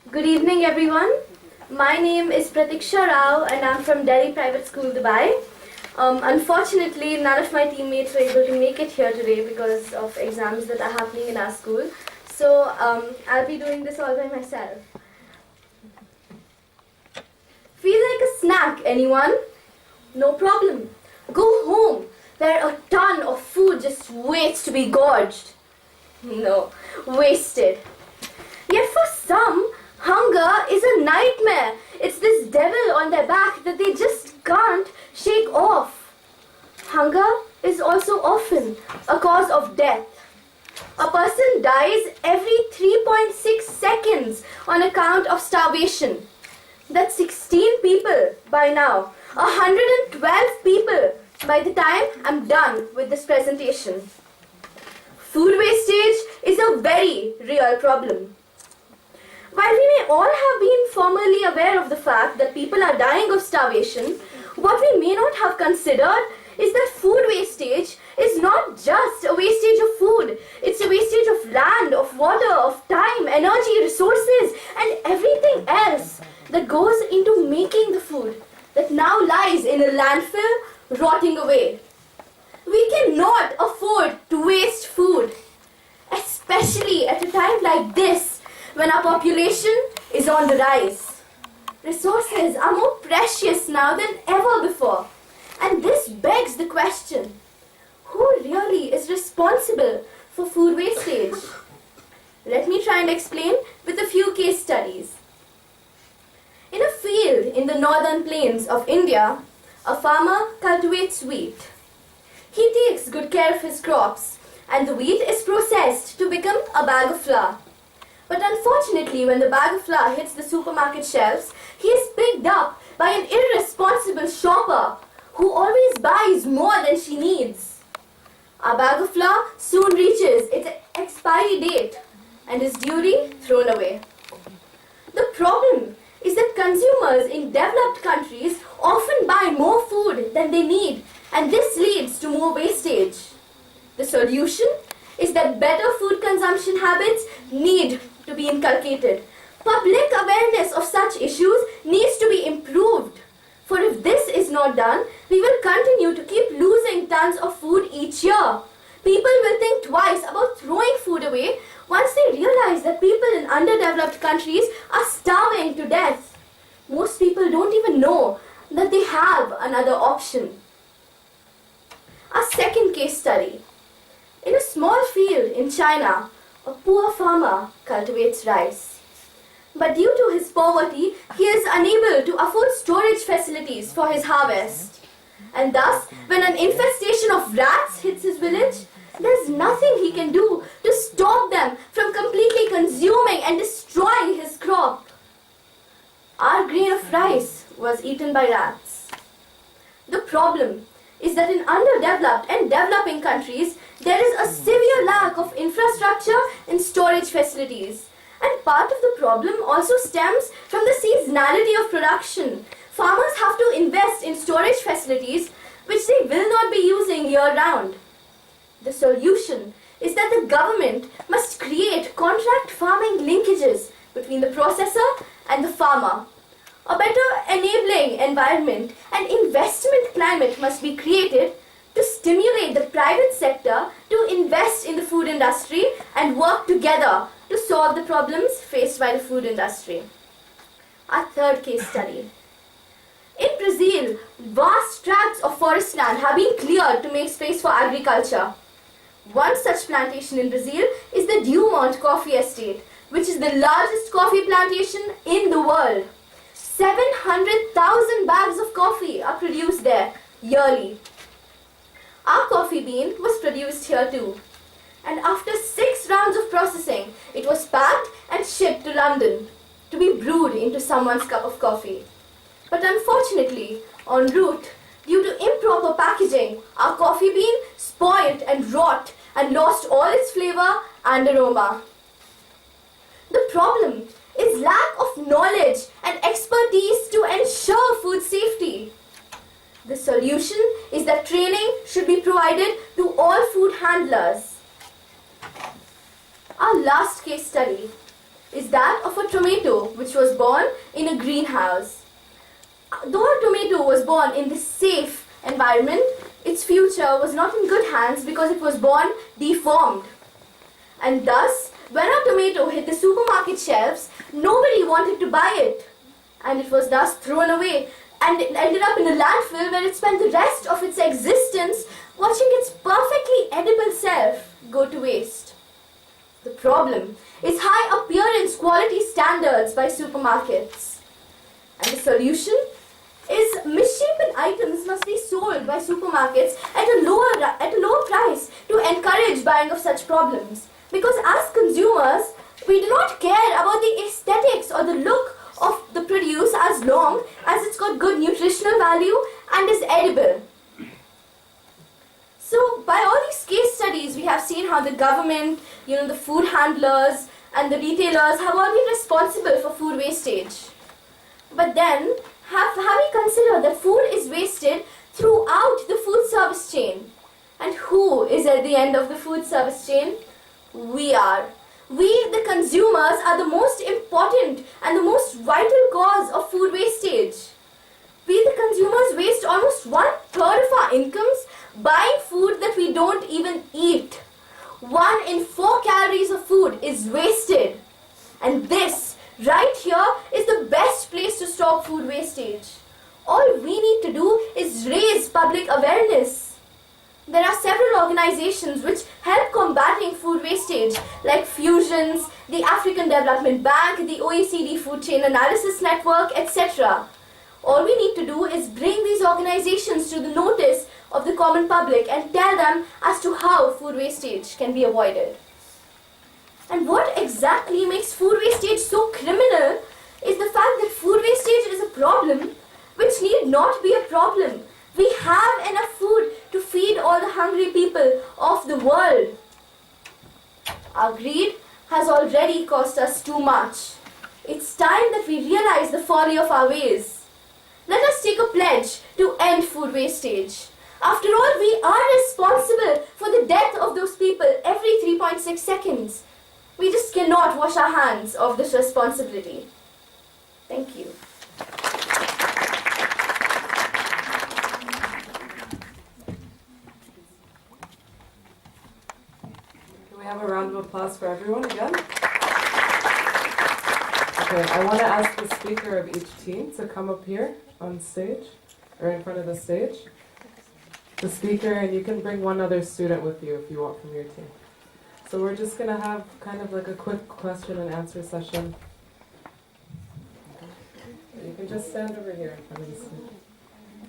Good evening, everyone. My name is Pratiksha Rao and I'm from Delhi Private School, Dubai. Unfortunately, none of my teammates were able to make it here today because of exams that are happening in our school. So I'll be doing this all by myself. Feel like a snack, anyone? No problem. Go home where a ton of food just waits to be gorged. No, wasted. Yet for some, hunger is a nightmare. It's this devil on their back that they just can't shake off. Hunger is also often a cause of death. A person dies every 3.6 seconds on account of starvation. That's 16 people by now. 112 people by the time I'm done with this presentation. Food wastage is a very real problem. While we may all have been formerly aware of the fact that people are dying of starvation, what we may not have considered is that food wastage is not just a wastage of food. It's a wastage of land, of water, of time, energy, resources, and everything else that goes into making the food that now lies in a landfill rotting away. We cannot afford to waste food, especially at a time like this when our population is on the rise. Resources are more precious now than ever before. And this begs the question, who really is responsible for food wastage? Let me try and explain with a few case studies. In a field in the northern plains of India, a farmer cultivates wheat. He takes good care of his crops, and the wheat is processed to become a bag of flour. But unfortunately, when the bag of flour hits the supermarket shelves, he is picked up by an irresponsible shopper who always buys more than she needs. Our bag of flour soon reaches its expiry date and is duly thrown away. The problem is that consumers in developed countries often buy more food than they need, and this leads to more wastage. The solution is that better food consumption habits need to be inculcated. Public awareness of such issues needs to be improved. For if this is not done, we will continue to keep losing tons of food each year. People will think twice about throwing food away once they realize that people in underdeveloped countries are starving to death. Most people don't even know that they have another option. Our second case study. In a small field in China, a poor farmer cultivates rice. But due to his poverty, he is unable to afford storage facilities for his harvest. And thus, when an infestation of rats hits his village, there's nothing he can do to stop them from completely consuming and destroying his crop. Our grain of rice was eaten by rats. The problem is that in underdeveloped and developing countries, there is a severe lack of infrastructure and storage facilities. And part of the problem also stems from the seasonality of production. Farmers have to invest in storage facilities which they will not be using year-round. The solution is that the government must create contract farming linkages between the processor and the farmer. A better enabling environment and investment climate must be created to stimulate the private sector to invest in the food industry and work together to solve the problems faced by the food industry. Our third case study. In Brazil, vast tracts of forest land have been cleared to make space for agriculture. One such plantation in Brazil is the Dumont Coffee Estate, which is the largest coffee plantation in the world. 700,000 bags of coffee are produced there yearly. Our coffee bean was produced here too. And after 6 rounds of processing, it was packed and shipped to London to be brewed into someone's cup of coffee. But unfortunately, en route, due to improper packaging, our coffee bean spoiled and rot and lost all its flavor and aroma. The problem is lack of knowledge and expertise to ensure food safety. The solution is that training should be provided to all food handlers. Our last case study. is that of a tomato which was born in a greenhouse. Though a tomato was born in this safe environment, its future was not in good hands because it was born deformed. And thus, when a tomato hit the supermarket shelves, nobody wanted to buy it. And it was thus thrown away and it ended up in a landfill where it spent the rest of its existence watching its perfectly edible self go to waste. The problem is high appearance quality standards by supermarkets. And the solution is misshapen items must be sold by supermarkets at a lower price to encourage buying of such problems. Because as consumers, we do not care about the aesthetics or the look of the produce as long as it's got good nutritional value and is edible. So by all these case studies, we have seen how the government, the food handlers and the retailers have all been responsible for food wastage. But then, have we considered that food is wasted throughout the food service chain? And who is at the end of the food service chain? We are. We, the consumers, are the most important and the most vital cause of food wastage. We, the consumers, waste almost 1/3 of our incomes buying food that we don't even eat. 1 in 4 calories of food is wasted. And this, right here, is the best place to stop food wastage. All we need to do is raise public awareness. There are several organizations which help combating food wastage, like Fusions, the African Development Bank, the OECD Food Chain Analysis Network, etc. All we need to do is bring these organizations to the notice of the common public and tell them as to how food wastage can be avoided. And what exactly makes food wastage so criminal is the fact that food wastage is a problem which need not be a problem. We have enough food to feed all the hungry people of the world. Our greed has already cost us too much. It's time that we realize the folly of our ways. Let us take a pledge to end food wastage. After all, we are responsible for the death of those people every 3.6 seconds. We just cannot wash our hands of this responsibility. Thank you. Can we have a round of applause for everyone again? Okay, I want to ask the speaker of each team to come up here on stage, or in front of the stage. The speaker, and you can bring one other student with you if you want from your team. So we're just going to have kind of like a quick question and answer session. You can just stand over here in front of the stage.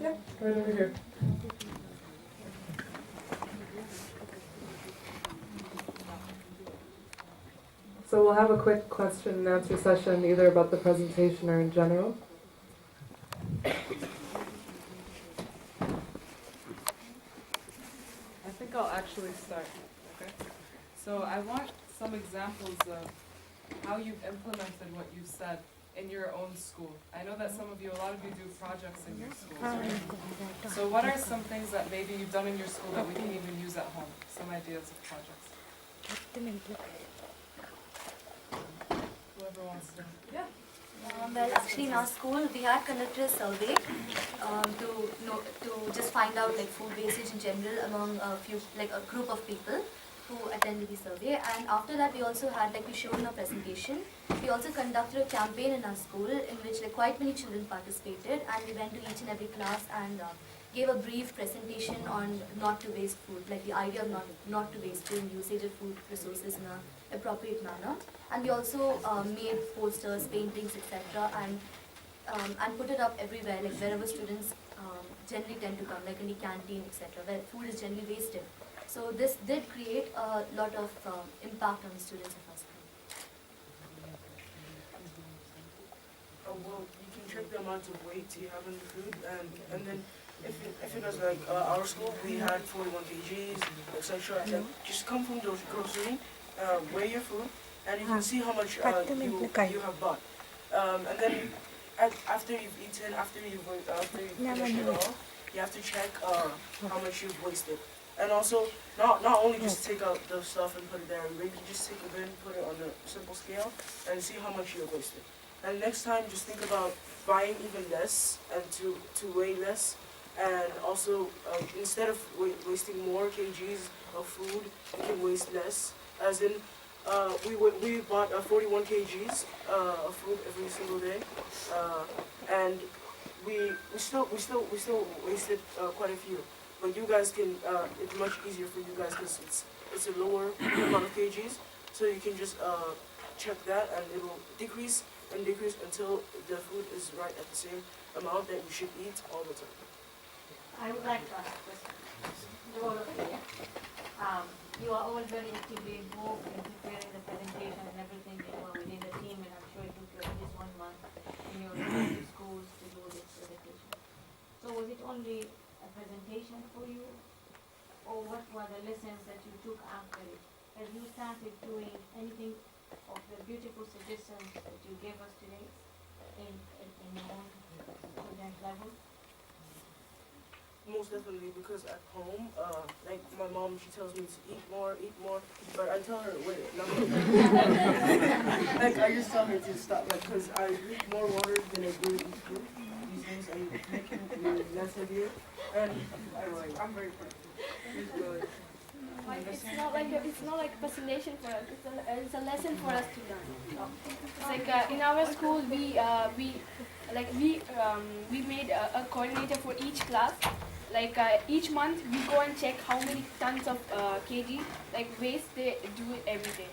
Yeah, right over here. So we'll have a quick question and answer session either about the presentation or in general. I think I'll actually start. Okay. So I want some examples of how you've implemented what you said in your own school. I know that a lot of you do projects in your schools, right? So what are some things that maybe you've done in your school that we can even use at home? Some ideas of projects. Whoever wants to. Yeah. Well, actually in our school we had conducted a survey to just find out like food wastage in general among a group of people who attended the survey. And after that we also had, like we showed in our presentation, we also conducted a campaign in our school in which like quite many children participated, and we went to each and every class and gave a brief presentation on not to waste food, like the idea of not to waste during usage of food resources in an appropriate manner. And we also made posters, paintings, etc. and put it up everywhere, like wherever students generally tend to come, like in the canteen, etc., where food is generally wasted. So this did create a lot of impact on the students of our school. Well, you can check the amount of weight you have in the food, and then if it was like our school, we had 41 kgs, etc. And then just come from the grocery, weigh your food, and you can see how much you have bought. And then after you've eaten, after you've finished it all, you have to check how much you've wasted. And also, not only just take out the stuff and put it there, maybe just take a bin, put it on a simple scale, and see how much you're wasting. And next time, just think about buying even less and to weigh less. And also, instead of wasting more kgs of food, you can waste less. As in, we bought 41 kgs of food every single day, and we still wasted quite a few. But you guys can, it's much easier for you guys because it's a lower amount of kgs, so you can just check that and it will decrease and decrease until the food is right at the same amount that you should eat all the time. I would like to ask a question. To all of you. You are all very actively involved in preparing the presentation and everything, within the team, and I'm sure it took you at least 1 month in your respective schools to do this presentation. So was it only a presentation for you, or what were the lessons that you took after it? Have you started doing anything of the beautiful suggestions that you gave us today in your own student level? Most definitely, because at home, like my mom, she tells me to eat more, but I tell her, wait, no. Like I just tell her to stop, like, because I drink more water than I do eat food. These days I make it less heavier, and I'm very proud. It's not like a presentation for us. It's a lesson for us to learn. It's like in our school we made a coordinator for each class. Like each month we go and check how many tons of kg waste they do every day.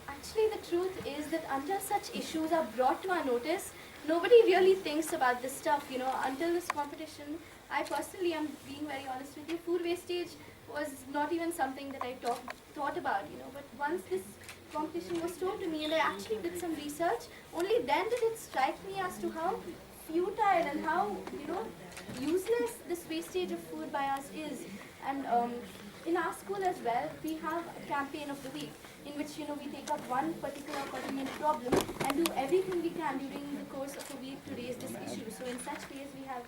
Actually, the truth is that until such issues are brought to our notice, nobody really thinks about this stuff, until this competition. I personally am being very honest with you, food wastage was not even something that I thought about, but once this competition was told to me and I actually did some research, only then did it strike me as to how futile and how, useless this wastage of food by us is. And in our school as well, we have a campaign of the week in which, we take up one particular pertinent problem and do everything we can during the course of a week to raise this issue. So in such ways we have,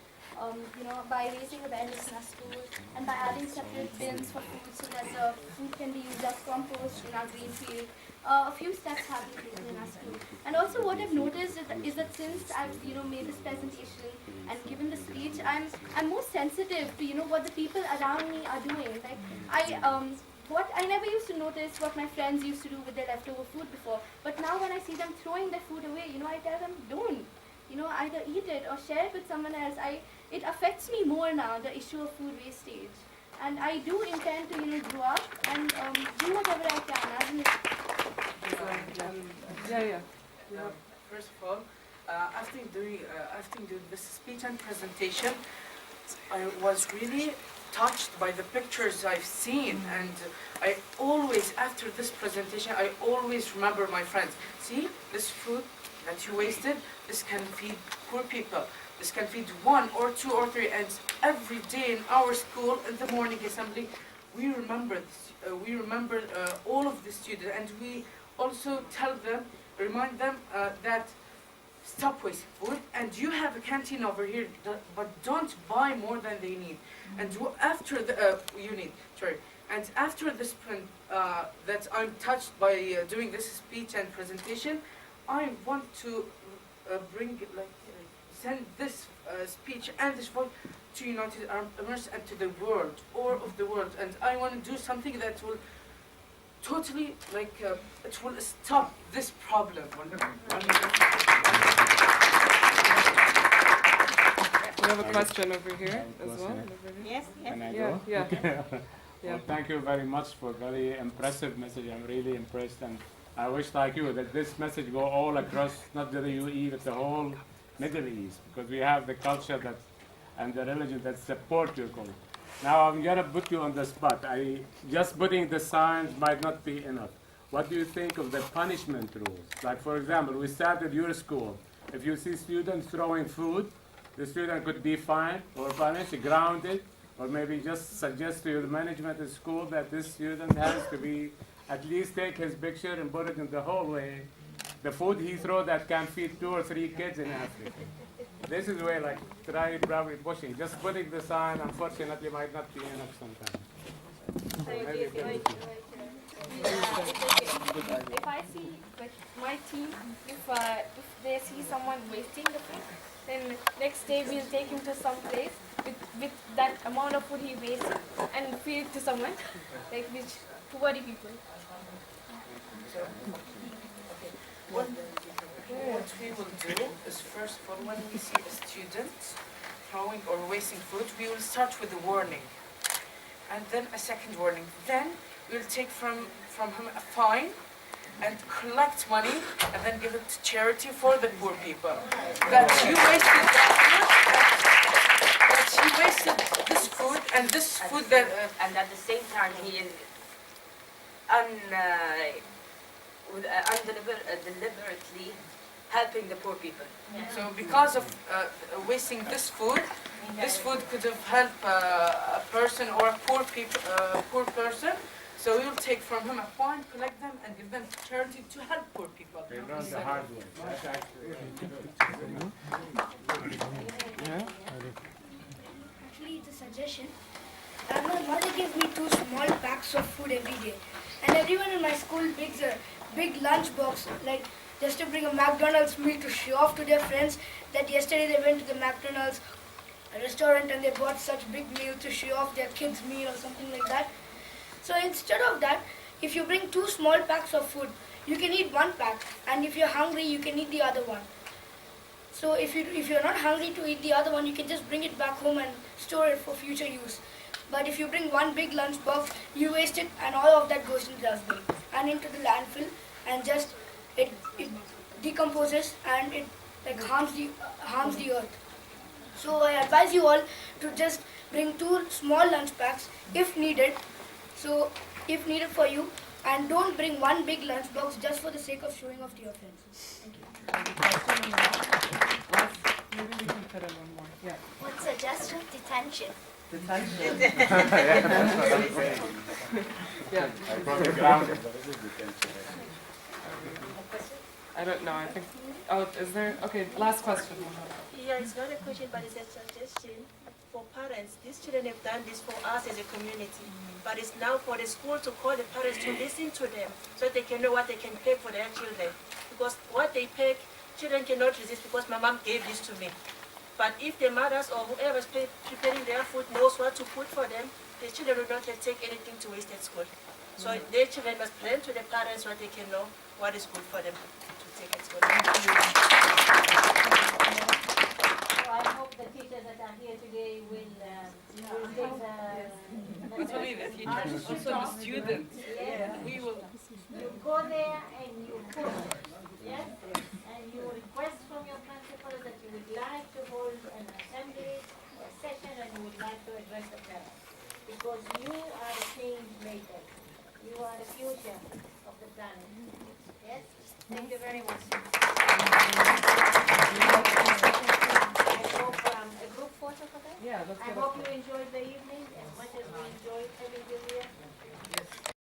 by raising awareness in our school and by adding separate bins for food so that the food can be used as compost in our green field. A few steps have been taken in our school. And also what I've noticed is that since I've made this presentation and given the speech, I'm more sensitive to what the people around me are doing. Like I never used to notice what my friends used to do with their leftover food before, but now when I see them throwing their food away, I tell them don't. Either eat it or share it with someone else. It affects me more now, the issue of food wastage. And I do intend to, grow up and do whatever I can. As in First of all, after doing this speech and presentation, I was really touched by the pictures I've seen, and I always, after this presentation, I always remember my friends. See, this food that you wasted, this can feed poor people. This can feed 1 or 2 or 3, and every day in our school, in the morning assembly, we remember this, we remember all of the students, and we also remind them that stop wasting food, and you have a canteen over here, but don't buy more than they need. And after the and after this print, that I'm touched by doing this speech and presentation, I want to send this speech and this voice to United Arab Emirates and to the world, all of the world. And I want to do something that will totally, it will stop this problem. We have a question over here as well. Yes, Can I Yeah, go? yeah. Well, thank you very much for a very impressive message. I'm really impressed, and I wish, like you, that this message go all across, not the UAE, but the whole Middle East, because we have the culture and the religion that support your cause. Now, I'm gonna put you on the spot. Just putting the signs might not be enough. What do you think of the punishment rules? Like, for example, we started your school. If you see students throwing food, the student could be fined or punished, grounded, or maybe just suggest to your management at school that this student has to be, at least take his picture and put it in the hallway. The food he throws that can feed 2 or 3 kids in Africa. this is where like try probably pushing. Just putting the sign, unfortunately, might not be enough sometimes. So maybe you can- If I see like my team, if they see someone wasting the food, then next day we'll take him to some place with that amount of food he wasted and feed it to someone, like which poor people. What we will do is, first of all, when we see a student throwing or wasting food, we will start with a warning, and then a second warning. Then we will take from him a fine and collect money and then give it to charity for the poor people. That you wasted that he wasted this food and this food that and at the same time he is deliberately helping the poor people. so because of wasting this food could have helped a person or a poor person. So we will take from him a fine, collect them, and give them to charity to help poor people. They learn the hard way. That's actually Actually, it's a suggestion. My mother gives me 2 small packs of food every day, and everyone in my school brings a big lunch box, like just to bring a McDonald's meal to show off to their friends that yesterday they went to the McDonald's restaurant and they bought such big meal to show off their kids' meal or something like that. So instead of that, if you bring 2 small packs of food, you can eat 1 pack, and if you're hungry, you can eat the other one. So if you're not hungry to eat the other one, you can just bring it back home and store it for future use. But if you bring 1 big lunch box, you waste it, and all of that goes into the dustbin and into the landfill, and just it decomposes and it like harms the earth. So I advise you all to just bring 2 small lunch packs if needed. So if needed for you, and don't bring 1 big lunch box just for the sake of showing off to your friends. Thank you. Maybe we can put in one more. Yeah. Would suggest detention. Detention. Yeah. I probably grounded, but it is detention. I don't know. I think. Oh, is there? Okay. Last question. Yeah, it's not a question, but it's a suggestion for parents. These children have done this for us as a community, but it's now for the school to call the parents to listen to them so they can know what they can pay for their children. Because what they pay, children cannot resist because my mom gave this to me. But if the mothers or whoever is preparing their food knows what to put for them, the children will not take anything to waste at school. So their children must plan to the parents what they can know what is good for them to take at school. So I hope the teachers that are here today will take Not only the teachers, also the students. Yeah. We will. You go there and you push, yes? And you request from your principal that you would like to hold an assembly or session and you would like to address the parents. Because you are the change makers. You are the future of the planet. Yes? Thank you very much. I hope a group photo for that. Yeah. Let's I get hope you enjoyed the